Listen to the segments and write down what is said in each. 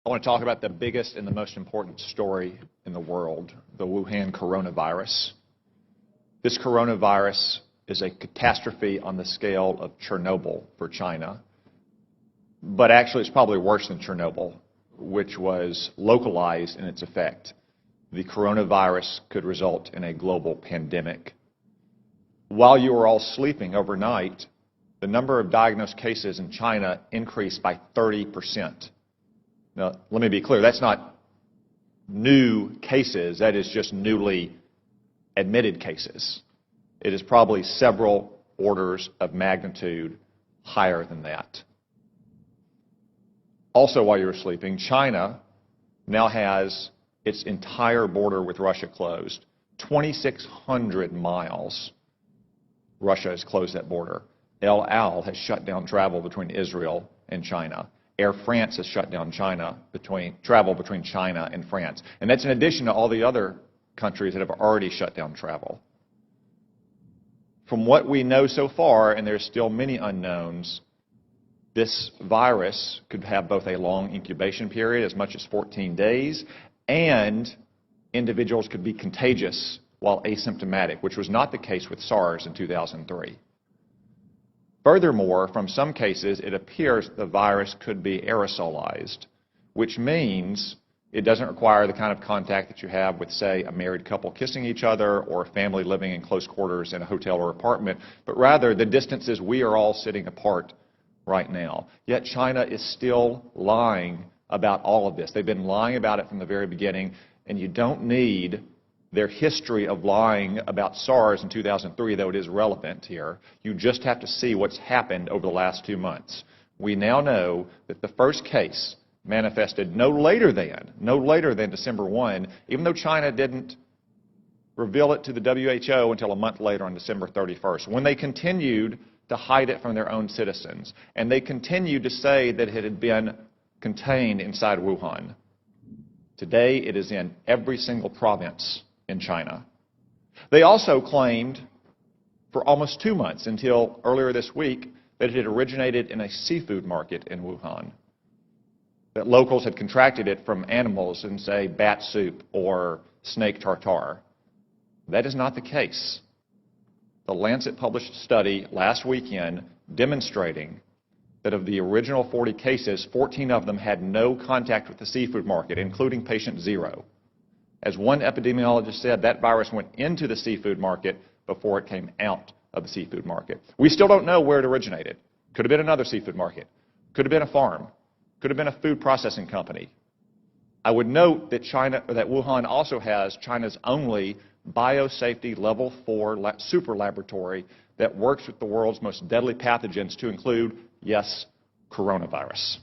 I want to talk about the biggest and the most important story in the world, the Wuhan coronavirus. This coronavirus is a catastrophe on the scale of Chernobyl for China. But actually, it's probably worse than Chernobyl, which was localized in its effect. The coronavirus could result in a global pandemic. While you were all sleeping overnight, the number of diagnosed cases in China increased by 30%. Now, let me be clear, that's not new cases, that is just newly admitted cases. It is probably several orders of magnitude higher than that. Also, while you were sleeping, China now has its entire border with Russia closed. 2,600 miles, Russia has closed that border. El Al has shut down travel between Israel and China. Air France has shut down travel between China and France. And that's in addition to all the other countries that have already shut down travel. From what we know so far, and there's still many unknowns, this virus could have both a long incubation period, as much as 14 days, and individuals could be contagious while asymptomatic, which was not the case with SARS in 2003. Furthermore, from some cases, it appears the virus could be aerosolized, which means it doesn't require the kind of contact that you have with, say, a married couple kissing each other or a family living in close quarters in a hotel or apartment, but rather the distances we are all sitting apart right now. Yet China is still lying about all of this. They've been lying about it from the very beginning, and you don't need their history of lying about SARS in 2003, though it is relevant here. You just have to see what's happened over the last 2 months. We now know that the first case manifested no later than December 1, even though China didn't reveal it to the WHO until a month later on December 31st, when they continued to hide it from their own citizens. And they continued to say that it had been contained inside Wuhan. Today, it is in every single province in China. They also claimed for almost 2 months, until earlier this week, that it had originated in a seafood market in Wuhan, that locals had contracted it from animals in, say, bat soup or snake tartare. That is not the case. The Lancet published a study last weekend demonstrating that of the original 40 cases, 14 of them had no contact with the seafood market, including patient 0. As one epidemiologist said, that virus went into the seafood market before it came out of the seafood market. We still don't know where it originated. Could have been another seafood market. Could have been a farm. Could have been a food processing company. I would note that Wuhan also has China's only biosafety level 4 super laboratory that works with the world's most deadly pathogens, to include, yes, coronavirus.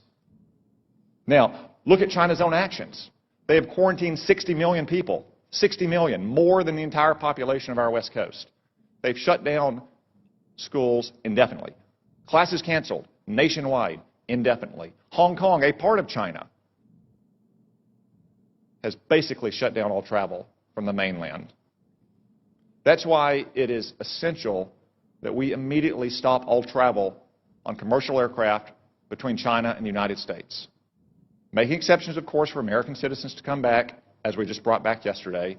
Now, look at China's own actions. They have quarantined 60 million people, 60 million, more than the entire population of our West Coast. They've shut down schools indefinitely. Classes canceled nationwide indefinitely. Hong Kong, a part of China, has basically shut down all travel from the mainland. That's why it is essential that we immediately stop all travel on commercial aircraft between China and the United States. Making exceptions, of course, for American citizens to come back, as we just brought back yesterday.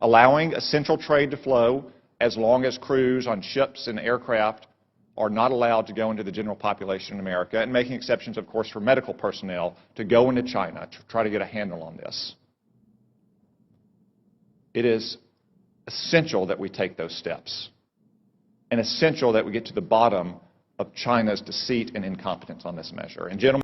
Allowing essential trade to flow as long as crews on ships and aircraft are not allowed to go into the general population in America. And making exceptions, of course, for medical personnel to go into China to try to get a handle on this. It is essential that we take those steps. And essential that we get to the bottom of China's deceit and incompetence on this measure. And gentlemen,